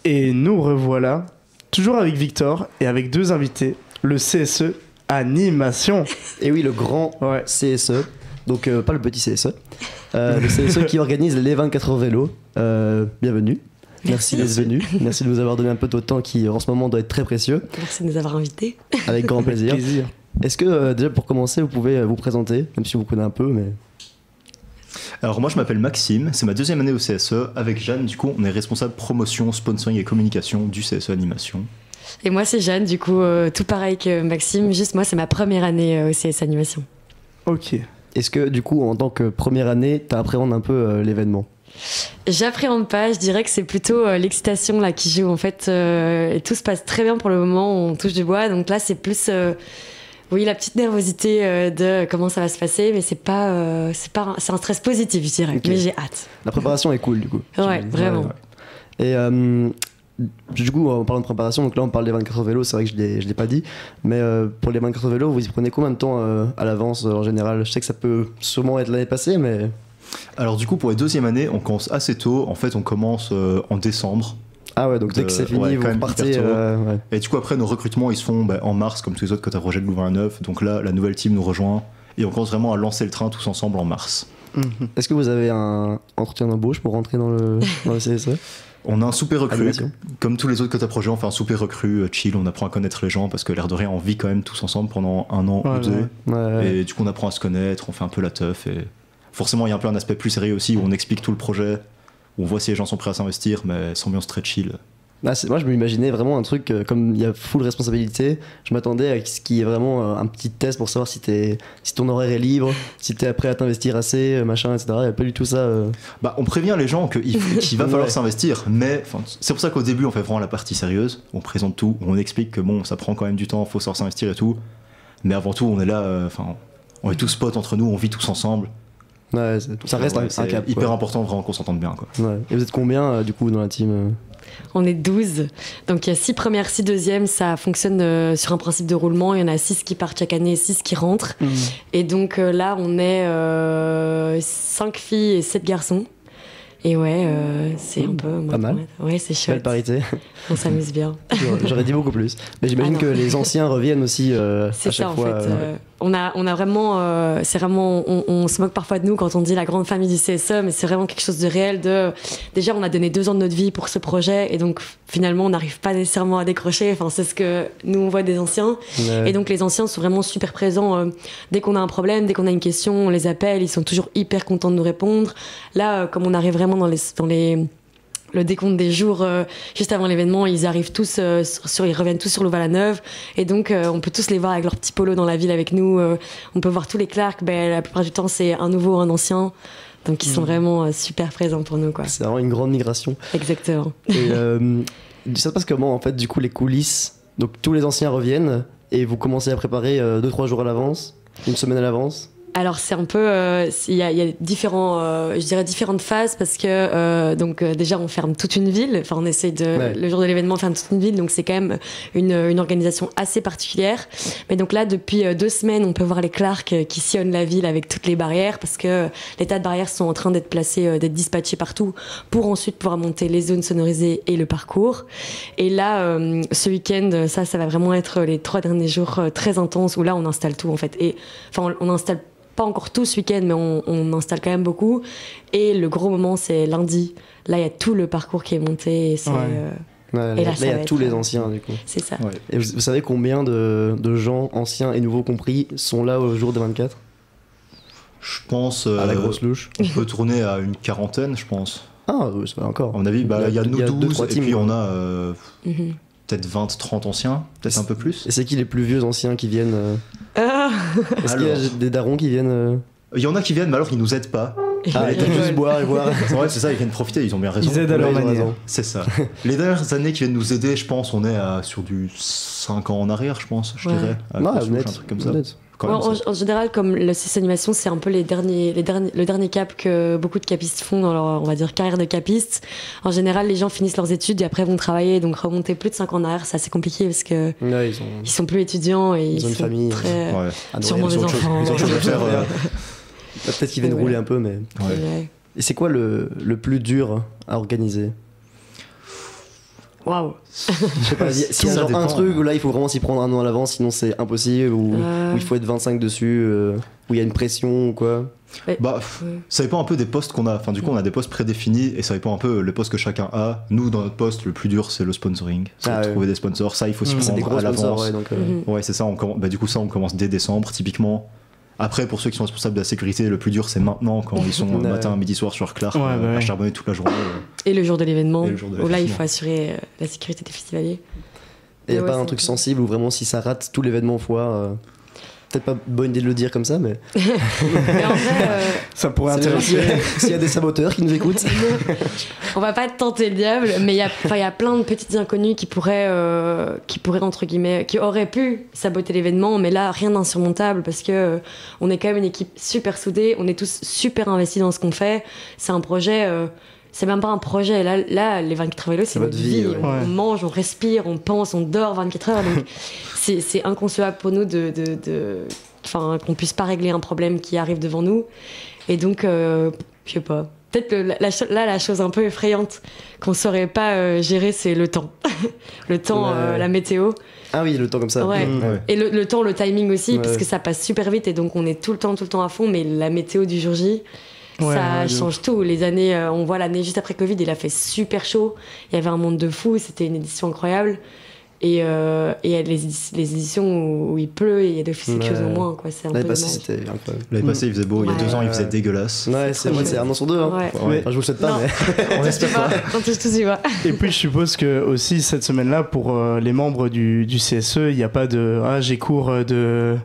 Et nous revoilà, toujours avec Victor et avec deux invités, le CSE Animation. Et oui, le grand CSE, donc pas le petit CSE, le CSE qui organise les 24 heures vélo. Bienvenue. Merci d'être venu. Merci de nous avoir donné un peu de votre temps qui en ce moment doit être très précieux. Merci de nous avoir invités. Avec grand plaisir. Est-ce que déjà pour commencer, vous pouvez vous présenter, même si vous connaissez un peu, mais... Alors moi je m'appelle Maxime, c'est ma deuxième année au CSE. Avec Jeanne, du coup on est responsable promotion, sponsoring et communication du CSE Animation. Et moi c'est Jeanne, du coup tout pareil que Maxime, juste moi c'est ma première année au CSE Animation. Ok. Est-ce que du coup en tant que première année, t'appréhendes un peu l'événement? J'appréhende pas, je dirais que c'est plutôt l'excitation là qui joue en fait. Et tout se passe très bien pour le moment, on touche du bois, donc là c'est plus... Oui, la petite nervosité de comment ça va se passer, mais c'est un stress positif, je dirais. Okay. Mais j'ai hâte. La préparation est cool, du coup. Ouais, vraiment. Et du coup, en parlant de préparation, donc là on parle des 24 heures vélo, c'est vrai que je l'ai pas dit, mais pour les 24 heures vélo, vous y prenez combien de temps à l'avance en général? Je sais que ça peut sûrement être l'année passée, mais... Alors du coup, pour les deuxième année, on commence assez tôt. En fait, on commence en décembre. Ah ouais, donc dès que c'est fini, vous repartez. Et du coup, après, nos recrutements, ils se font en mars, comme tous les autres quotas projets de Louvain-la-Neuve. Donc là, la nouvelle team nous rejoint et on commence vraiment à lancer le train tous ensemble en mars. Est-ce que vous avez un entretien d'embauche pour rentrer dans le CSE? On a un souper recru. Comme tous les autres quotas projets, on fait un souper recru, chill, on apprend à connaître les gens parce que l'air de rien, on vit quand même tous ensemble pendant un an ou deux. Et du coup, on apprend à se connaître, on fait un peu la teuf. Et forcément, il y a un peu un aspect plus sérieux aussi où on explique tout le projet. On voit si les gens sont prêts à s'investir, mais c'est ambiance très chill. Moi, je m'imaginais vraiment un truc, comme il y a full responsabilité, je m'attendais à ce qu'il y ait vraiment un petit test pour savoir si ton horaire est libre, si t'es prêt à t'investir assez, machin, etc. Il n'y a pas du tout ça. On prévient les gens qu'il va falloir s'investir, mais c'est pour ça qu'au début, on fait vraiment la partie sérieuse, on présente tout, on explique que bon, ça prend quand même du temps, il faut savoir s'investir et tout, mais avant tout, on est là, on est tous potes entre nous, on vit tous ensemble. Ouais, ça reste un cap. C'est hyper important vraiment qu'on s'entende bien, quoi. Ouais. Et vous êtes combien du coup dans la team? On est 12, donc il y a 6 premières, 6 deuxièmes, ça fonctionne sur un principe de roulement, il y en a 6 qui partent chaque année et 6 qui rentrent. Et donc là on est 5 filles et 7 garçons. Et c'est un peu... Pas mal. Ouais, c'est chouette. Belle parité. On s'amuse bien. J'aurais dit beaucoup plus. Mais j'imagine que les anciens reviennent aussi à chaque fois. C'est ça, en fait. On a vraiment... c'est vraiment... On se moque parfois de nous quand on dit la grande famille du CSE, mais c'est vraiment quelque chose de réel. Déjà, on a donné 2 ans de notre vie pour ce projet, et donc finalement, on n'arrive pas nécessairement à décrocher. Enfin, c'est ce que nous, on voit des anciens. Ouais. Et donc, les anciens sont vraiment super présents. Dès qu'on a un problème, dès qu'on a une question, on les appelle. Ils sont toujours hyper contents de nous répondre. Là, comme on arrive vraiment dans le décompte des jours juste avant l'événement, ils arrivent tous ils reviennent tous sur Louvain-la-Neuve, et donc on peut tous les voir avec leur petit polo dans la ville avec nous. On peut voir tous les clercs, la plupart du temps c'est un nouveau, un ancien, donc ils sont vraiment super présents pour nous, quoi. C'est vraiment une grande migration. Exactement. Et ça se passe comment en fait, du coup, les coulisses? Donc tous les anciens reviennent et vous commencez à préparer 2-3 jours à l'avance, une semaine à l'avance? Alors c'est un peu, il y a différentes phases, parce que déjà on ferme toute une ville, enfin on essaie le jour de l'événement on ferme toute une ville, donc c'est quand même une organisation assez particulière. Mais donc là depuis 2 semaines on peut voir les clercs qui sillonnent la ville avec toutes les barrières, parce que les tas de barrières sont en train d'être placées, d'être dispatchées partout pour ensuite pouvoir monter les zones sonorisées et le parcours. Et là ce week-end ça va vraiment être les 3 derniers jours très intenses, où là on installe tout en fait, et enfin on installe pas encore tout ce week-end, mais on installe quand même beaucoup. Et le gros moment, c'est lundi. Là, il y a tout le parcours qui est monté. Et c'est, et là, il y a tous les anciens, du coup. C'est ça. Ouais. Et vous savez combien de gens, anciens et nouveaux compris, sont là au jour des 24? Je pense... à la grosse louche. On peut tourner à une 40aine, je pense. Ah, oui, ça va encore. À mon avis, il y a nous 12, et puis on a... peut-être 20-30 anciens, peut-être un peu plus. Et c'est qui les plus vieux anciens qui viennent Est-ce qu'il y a des darons qui viennent Il y en a qui viennent, mais alors ils nous aident pas. Ils juste boire et boire. Ouais, c'est ça, ils viennent profiter, ils ont bien raison. Ils aident à leur manière. C'est ça. Les dernières années qui viennent nous aider, je pense, on est sur du 5 ans en arrière, je pense, je dirais. Non, un truc comme ça. En général, comme le CSE Animation, c'est un peu le dernier cap que beaucoup de capistes font dans leur, on va dire, carrière de capiste. En général, les gens finissent leurs études et après vont travailler, donc remonter plus de 5 ans en arrière, c'est assez compliqué, parce que ils sont plus étudiants et ils ont une sont famille, très sûrement des enfants. Ils ont chose à faire. Peut-être qu'ils viennent rouler un peu, mais. Ouais. Et c'est quoi le plus dur à organiser? Waouh. Je sais pas, s'il y a genre un truc où là il faut vraiment s'y prendre un an à l'avance, sinon c'est impossible, ou où il faut être 25 dessus, où il y a une pression ou quoi. Bah, ça dépend un peu des postes qu'on a. Enfin, du coup, on a des postes prédéfinis et ça dépend un peu les postes que chacun a. Nous, dans notre poste, le plus dur, c'est le sponsoring. C'est trouver des sponsors. Ça, il faut s'y prendre à l'avance. Ouais, c'est ça. Du coup, ça, on commence dès décembre, typiquement. Après, pour ceux qui sont responsables de la sécurité, le plus dur, c'est maintenant, quand ils sont matin, midi, soir sur Clark, à charbonner toute la journée. Et le jour de l'événement, où là, il faut assurer la sécurité des festivaliers. Et il n'y a pas un truc sensible où vraiment, si ça rate tout l'événement foire. Peut-être pas bonne idée de le dire comme ça, mais. Mais en vrai, ça pourrait intéresser. S'il y a des saboteurs qui nous écoutent. On va pas tenter le diable, mais il y a plein de petites inconnues qui pourraient, entre guillemets, qui auraient pu saboter l'événement, mais là, rien d'insurmontable parce que on est quand même une équipe super soudée, on est tous super investis dans ce qu'on fait. C'est un projet. C'est même pas un projet. Là, les 24 heures vélo, c'est notre vie. Ouais. On mange, on respire, on pense, on dort 24 heures. Donc, c'est inconcevable pour nous qu'on puisse pas régler un problème qui arrive devant nous. Et donc, je sais pas. Peut-être que la chose un peu effrayante qu'on saurait pas gérer, c'est le temps. Le temps, la météo. Ah oui, le temps comme ça. Ouais. Et le temps, le timing aussi, parce que ça passe super vite et donc on est tout le temps à fond. Mais la météo du jour J. Ça change tout. Les années, on voit l'année juste après Covid, il a fait super chaud. Il y avait un monde de fou. C'était une édition incroyable. Et les éditions où il pleut, il y a d'office quelque chose au moins. C'est un peu dommage. C'était incroyable. L'année passée, il faisait beau. Il y a 2 ans, il faisait dégueulasse. Ouais, c'est vrai, c'est un an sur 2. Hein. Ouais. Enfin, je vous le souhaite pas, mais on espère pas. On touche tous y va. Et puis, je suppose que aussi cette semaine-là, pour les membres du CSE, il n'y a pas de j'ai cours de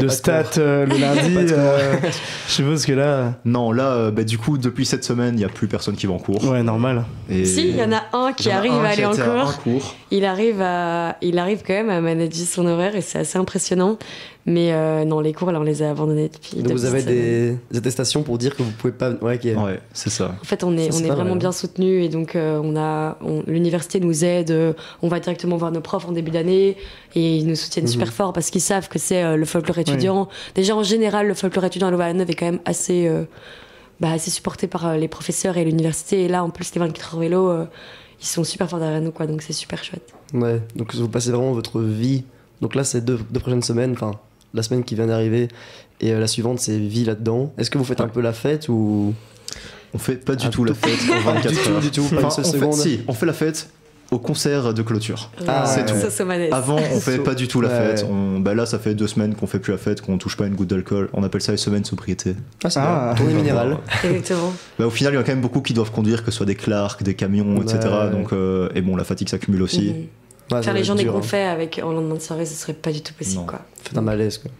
stats le lundi. Je suppose que là. Non, là, du coup, depuis cette semaine, il n'y a plus personne qui va en cours. Ouais, normal. Et si, il y en a un qui arrive à aller en cours. Il arrive quand même à manager son horaire et c'est assez impressionnant. Mais non, les cours, là, on les a abandonnés depuis. Donc vous avez des attestations pour dire que vous pouvez pas. Ouais, c'est ça. En fait, on est vraiment bien soutenus et donc l'université nous aide. On va directement voir nos profs en début d'année et ils nous soutiennent super fort parce qu'ils savent que c'est le folklore étudiant. Déjà, en général, le folklore étudiant à Louvain-la-Neuve est quand même assez supporté par les professeurs et l'université. Et là, en plus, les 24 heures vélo, ils sont super forts derrière nous, quoi. Donc c'est super chouette. Ouais, donc vous passez vraiment votre vie. Donc là, c'est deux prochaines semaines, enfin, la semaine qui vient d'arriver et la suivante, c'est vie là-dedans. Est-ce que vous faites un peu la fête ou. On fait pas du tout la fête en 24 heures. Du tout, pas une seule seconde. On fait la fête au concert de clôture. C'est tout. Avant, on fait pas du tout la fête. Là, ça fait 2 semaines qu'on fait plus la fête, qu'on touche pas une goutte d'alcool. On appelle ça les semaines sobriété. Tournée minérale. Exactement. Au final, il y a quand même beaucoup qui doivent conduire, que ce soit des Clarks, des camions, etc. Donc, et bon, la fatigue s'accumule aussi. Faire les journées qu'on fait en lendemain de soirée, ce serait pas du tout possible. Quoi. Faites un malaise, quoi.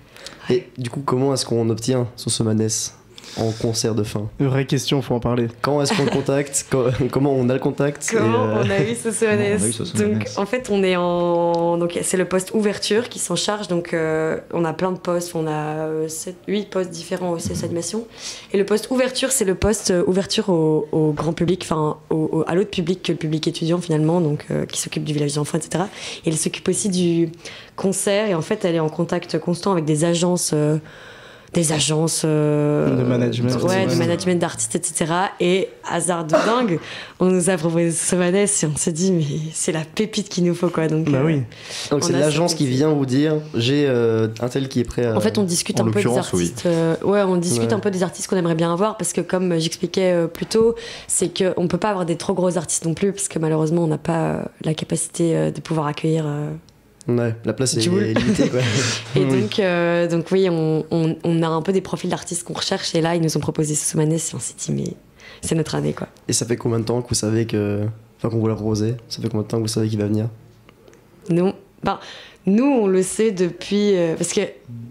Et du coup, comment est-ce qu'on obtient son Somanès en concert de fin? Vraie question, faut en parler. Quand est-ce qu'on le contacte? Comment on a le contact? Comment on a eu ce Somanès? Donc en fait on est donc c'est le poste ouverture qui s'en charge, donc on a plein de postes, on a 8 postes différents au CS Animation, et le poste ouverture c'est le poste ouverture au grand public, enfin à l'autre public que le public étudiant finalement, donc qui s'occupe du village d'enfants, etc. Et elle s'occupe aussi du concert, et en fait elle est en contact constant avec des agences de management, de management d'artistes, etc. Et hasard de dingue, on nous a proposé Somanès et on s'est dit mais c'est la pépite qu'il nous faut, quoi. Donc oui. Donc c'est l'agence qui vient vous dire j'ai un tel qui est prêt à... En fait on discute un peu des artistes. On discute un peu des artistes qu'on aimerait bien avoir, parce que comme j'expliquais plus tôt, c'est qu'on peut pas avoir des trop gros artistes non plus, parce que malheureusement on n'a pas la capacité de pouvoir accueillir. Ouais, la place est limitée, quoi. Et donc oui, on a un peu des profils d'artistes qu'on recherche, et là ils nous ont proposé ce Somanès et on s'est dit mais c'est notre année, quoi. Et ça fait combien de temps que vous savez qu'on vous l'a proposé? Ça fait combien de temps que vous savez qu'il va venir? Nous on le sait depuis parce que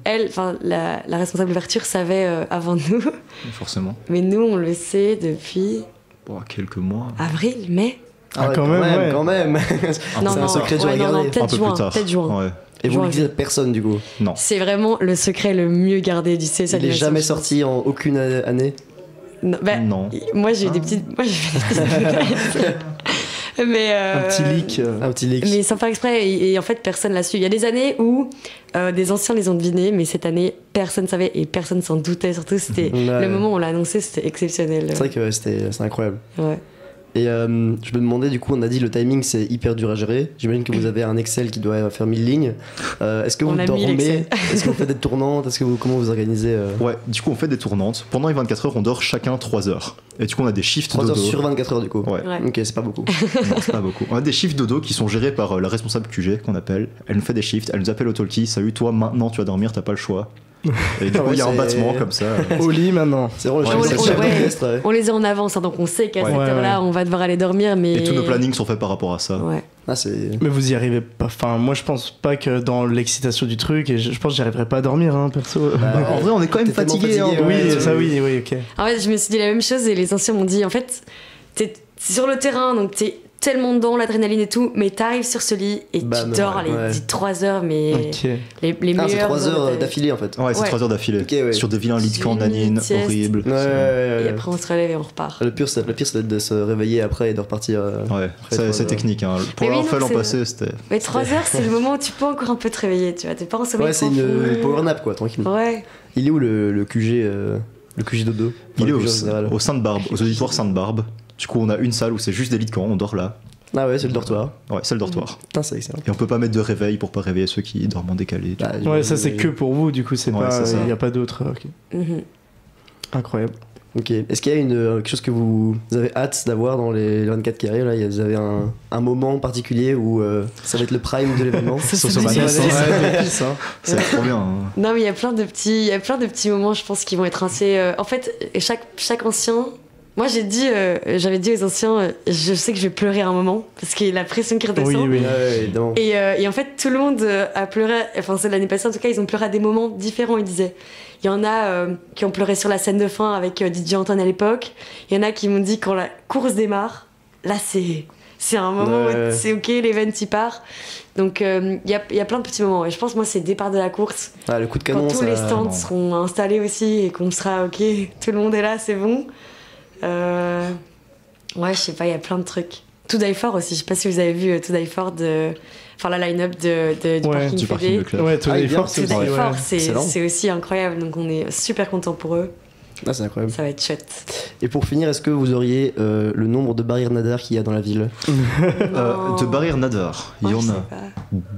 la responsable d'ouverture savait avant nous. Forcément. Mais nous on le sait depuis quelques mois. Avril, mai. Quand même. C'est un secret dur à garder. Peut-être juin. Ouais. Et vous le dites à personne, du coup? Non. C'est vraiment le secret le mieux gardé du CS Animation. Il n'est jamais sorti en aucune année? Non. Moi j'ai des petites. Mais un petit leak. Mais sans faire exprès, et en fait personne l'a su. Il y a des années où des anciens les ont devinés, mais cette année personne savait et personne s'en doutait. Surtout, c'était le moment où on l'a annoncé, c'était exceptionnel. C'est vrai que c'est incroyable. Ouais. Et je me demandais, du coup, on a dit le timing c'est hyper dur à gérer. J'imagine que vous avez un Excel qui doit faire 1000 lignes. Est-ce que vous dormez? Est-ce que vous faites des tournantes? Comment vous organisez Ouais, du coup on fait des tournantes. Pendant les 24 heures, on dort chacun 3 heures. Et du coup on a des shifts 3 dodo. 3 heures sur 24 heures du coup. Ouais. Ok, c'est pas beaucoup. Non, c'est pas beaucoup. On a des shifts dodo qui sont gérés par la responsable QG qu'on appelle. Elle nous fait des shifts, elle nous appelle au talkie. Salut, toi maintenant tu vas dormir, t'as pas le choix. Et du coup, il y a un battement comme ça. Au lit maintenant. C'est vraiment le chef d'orchestre. On les a en avance, hein, donc on sait qu'à cette heure-là, on va devoir aller dormir. Mais... Et tous nos plannings sont faits par rapport à ça. Ouais. Mais vous y arrivez pas. Enfin, moi, je pense pas que dans l'excitation du truc, et je pense que j'y arriverai pas à dormir, hein, perso. En vrai, on est quand même fatigué. Hein. Oui, ça, oui, ok. En fait, je me suis dit la même chose et les anciens m'ont dit en fait, t'es sur le terrain, donc t'es tellement dedans, l'adrénaline et tout, mais t'arrives sur ce lit et tu dors les 3 heures, mais les meilleures. C'est 3 heures d'affilée en fait. Ouais, c'est 3 heures d'affilée. Sur des vilains lits de camp, nanine, horrible. Et après on se relève et on repart. Le pire, c'est de se réveiller après et de repartir. Ouais, c'est technique. Hein. Pour l'avoir fait l'an passé, c'était. Mais 3 heures, c'est le moment où tu peux encore un peu te réveiller, tu vois. T'es pas en sommeil. Ouais, c'est une power nap quoi, tranquille. Ouais. Il est où le QG dodo? Il est au Sainte-Barbe, aux auditoires Sainte-Barbe. Du coup, on a une salle où c'est juste des lits de camp, on dort là. Ah ouais, c'est le dortoir. Ouais, c'est le dortoir. Putain, c'est excellent. Et on peut pas mettre de réveil pour pas réveiller ceux qui dorment en décalé. Ouais, ça c'est que pour vous, du coup, c'est pas. Il y a pas d'autre. Incroyable. Ok. Est-ce qu'il y a quelque chose que vous avez hâte d'avoir dans les 24 qui arrivent là? Vous avez un moment particulier où ça va être le prime de l'événement? C'est trop bien. Hein. Non, mais il y a plein de petits moments, je pense, qui vont être assez. En fait, chaque ancien. Moi, j'avais dit aux anciens, je sais que je vais pleurer à un moment parce qu'il y a la pression qui redescend. Oui, et en fait, tout le monde a pleuré. Enfin, c'est l'année passée en tout cas, ils ont pleuré à des moments différents. Ils disaient. Il y en a qui ont pleuré sur la scène de fin avec DJ Antoine à l'époque. Il y en a qui m'ont dit quand la course démarre, là c'est un moment où c'est ok, l'event il part. Donc il y a plein de petits moments. Et je pense moi c'est le départ de la course. Ah, le coup de canon. Quand tous les stands seront installés aussi et qu'on sera ok, tout le monde est là, c'est bon. Ouais, je sais pas, il y a plein de trucs. To Die For aussi, je sais pas si vous avez vu To Die For enfin la line-up du Parking Fédé. Ouais, To Die For, c'est aussi incroyable, donc on est super contents pour eux. Ah, c'est incroyable. Ça va être chouette. Et pour finir, est-ce que vous auriez le nombre de barrières nadar qu'il y a dans la ville? De barrières nadar, il y en a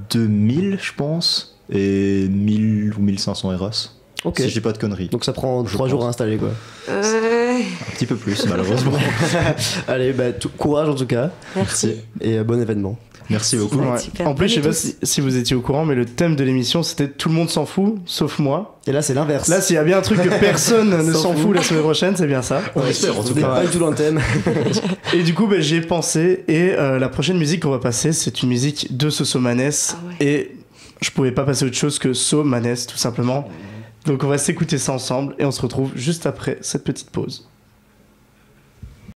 2000 je pense, et 1000 ou 1500 RS. Ok. Si je dis pas de conneries. Donc ça prend 3 jours à installer quoi. Un petit peu plus malheureusement. Allez, courage en tout cas. Merci. Et bon événement. Merci beaucoup. En plus, je sais pas si vous étiez au courant, mais le thème de l'émission c'était tout le monde s'en fout, sauf moi. Et là, c'est l'inverse. Là, s'il y a bien un truc que personne ne s'en fout la semaine prochaine, c'est bien ça. On espère en tout cas. Pas du tout dans le thème. Et du coup, j'y ai pensé. Et la prochaine musique qu'on va passer, c'est une musique de Sosomanes. Et je pouvais pas passer autre chose que Somanes, tout simplement. Donc on va s'écouter ça ensemble et on se retrouve juste après cette petite pause.